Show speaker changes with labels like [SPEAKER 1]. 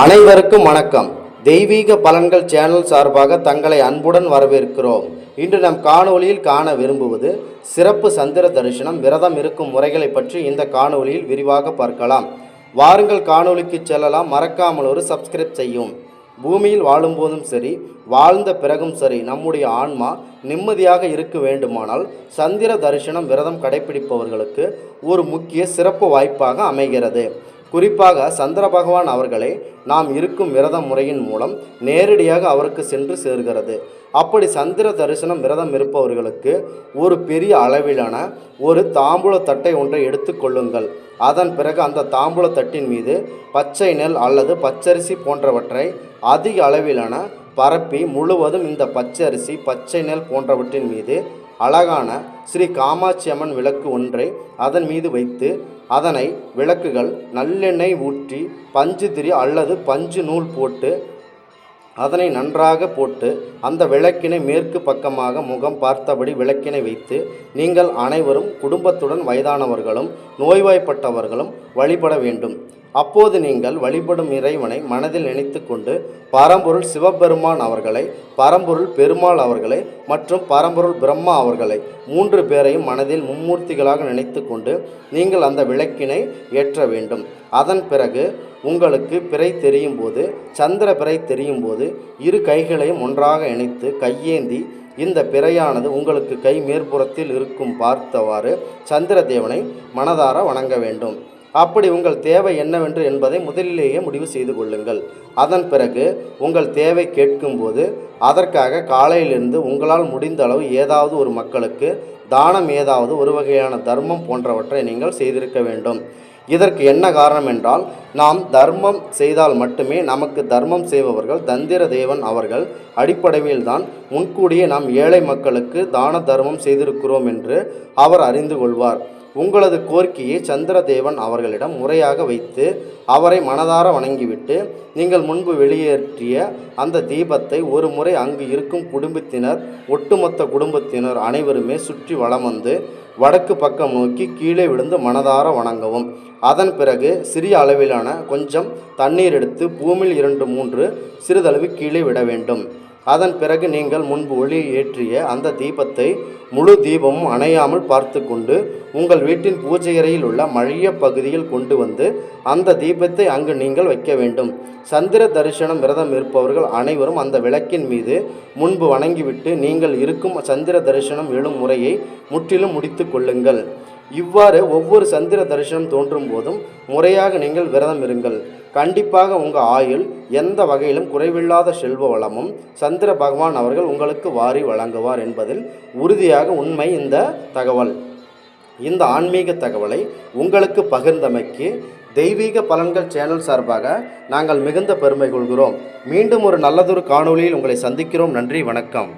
[SPEAKER 1] அனைவருக்கும் வணக்கம். தெய்வீக பலன்கள் சேனல் சார்பாக தங்களை அன்புடன் வரவேற்கிறோம். இன்று நம் காணொளியில் காண விரும்புவது சிறப்பு சந்திர தரிசனம் விரதம் இருக்கும் முறைகளை பற்றி இந்த காணொளியில் விரிவாக பார்க்கலாம். வாருங்கள் காணொளிக்கு செல்லலாம். மறக்காமல் ஒரு சப்ஸ்கிரைப் செய்யும். பூமியில் வாழும்போதும் சரி, வாழ்ந்த பிறகும் சரி, நம்முடைய ஆன்மா நிம்மதியாக இருக்க வேண்டுமானால் சந்திர தரிசனம் விரதம் கடைபிடிப்பவர்களுக்கு ஒரு முக்கிய சிறப்பு வாய்ப்பாக அமைகிறது. குறிப்பாக சந்திர பகவான் அவர்களை நாம் இருக்கும் விரத முறையின் மூலம் நேரடியாக அவருக்கு சென்று சேர்கிறது. அப்படி சந்திர தரிசனம் விரதம் இருப்பவர்களுக்கு ஒரு பெரிய அளவிலான ஒரு தாம்பூல தட்டை ஒன்றை எடுத்துக்கொள்ளுங்கள். அதன் பிறகு அந்த தாம்பூல தட்டின் மீது பச்சை நெல் அல்லது பச்சரிசி போன்றவற்றை அதிக அளவிலான பரப்பி முழுவதும் இந்த பச்சரிசி பச்சை நெல் போன்றவற்றின் மீது அழகான ஸ்ரீ காமாட்சி அம்மன் விளக்கு ஒன்றை அதன் மீது வைத்து அதனை விளக்குகள் நல்லெண்ணெய் ஊற்றி பஞ்சு திரி அல்லது பஞ்சு நூல் போட்டு அதனை நன்றாக போட்டு அந்த விளக்கினை மேற்கு பக்கமாக முகம் பார்த்தபடி விளக்கினை வைத்து நீங்கள் அனைவரும் குடும்பத்துடன் வயதானவர்களும் நோய்வாய்ப்பட்டவர்களும் வழிபட வேண்டும். அப்போது நீங்கள் வழிபடும் இறைவனை மனதில் நினைத்து கொண்டு பரம்பொருள் சிவபெருமான் அவர்களை, பரம்பொருள் பெருமாள் அவர்களை மற்றும் பரம்பொருள் பிரம்மா அவர்களை 3 பேரையும் மனதில் மும்மூர்த்திகளாக நினைத்து கொண்டு நீங்கள் அந்த விளக்கினை ஏற்ற வேண்டும். அதன் பிறகு உங்களுக்கு பிறை தெரியும் போது, சந்திர பிறை தெரியும் போது இரு கைகளையும் ஒன்றாக இணைத்து கையேந்தி இந்த பிறையானது உங்களுக்கு கை மேற்புறத்தில் இருக்கும் பார்த்தவாறு சந்திர தேவனை மனதார வணங்க வேண்டும். அப்படி உங்கள் தேவை என்னவென்று என்பதை முதலிலேயே முடிவு செய்து கொள்ளுங்கள். அதன் பிறகு உங்கள் தேவை கேட்கும்போது அதற்காக காலையிலிருந்து உங்களால் முடிந்த அளவு ஏதாவது ஒரு மக்களுக்கு தானம், ஏதாவது ஒரு வகையான தர்மம் போன்றவற்றை நீங்கள் செய்திருக்க வேண்டும். இதற்கு என்ன காரணம் என்றால், நாம் தர்மம் செய்தால் மட்டுமே நமக்கு தர்மம் செய்பவர்கள் தந்திர தேவன் அவர்கள் அடிப்படையில்தான் முன்கூடியே நாம் ஏழை மக்களுக்கு தான தர்மம் செய்திருக்கிறோம் என்று அவர் அறிந்து கொள்வார். உங்களது கோரிக்கையை சந்திரதேவன் அவர்களிடம் முறையாக வைத்து அவரை மனதார வணங்கிவிட்டு நீங்கள் முன்பு வெளியேற்றிய அந்த தீபத்தை ஒரு முறை அங்கு இருக்கும் குடும்பத்தினர், ஒட்டுமொத்த குடும்பத்தினர் அனைவருமே சுற்றி வலம் வந்து வடக்கு பக்கம் நோக்கி கீழே விழுந்து மனதார வணங்கவும். அதன் பிறகு சிறிய அளவிலான கொஞ்சம் தண்ணீர் எடுத்து பூமியில் 2-3 சிறிதளவு கீழே விட வேண்டும். அதன் பிறகு நீங்கள் முன்பு ஒளி ஏற்றிய அந்த தீபத்தை முழு தீபமும் அணையாமல் பார்த்து கொண்டு உங்கள் வீட்டின் பூஜை அறையில் உள்ள மைய பகுதியில் கொண்டு வந்து அந்த தீபத்தை அங்கு நீங்கள் வைக்க வேண்டும். சந்திர தரிசனம் விரதம் இருப்பவர்கள் அனைவரும் அந்த விளக்கின் மீது முன்பு வணங்கிவிட்டு நீங்கள் இருக்கும் சந்திர தரிசனம் எழும் முறையை முற்றிலும் முடித்து கொள்ளுங்கள். இவ்வாறு ஒவ்வொரு சந்திர தரிசனம் தோன்றும் போதும் முறையாக நீங்கள் விரதம் இருங்கள். கண்டிப்பாக உங்கள் ஆயுள் எந்த வகையிலும் குறைவில்லாத செல்வ வளமும் சந்திர பகவான் அவர்கள் உங்களுக்கு வாரி வழங்குவார் என்பதில் உறுதியாக உண்மை. இந்த தகவல், இந்த ஆன்மீக தகவலை உங்களுக்கு பகிர்ந்தமைக்கு தெய்வீக பலன்கள் சேனல் சார்பாக நாங்கள் மிகுந்த பெருமை கொள்கிறோம். மீண்டும் ஒரு நல்லதொரு காணொளியில் உங்களை சந்திக்கிறோம். நன்றி, வணக்கம்.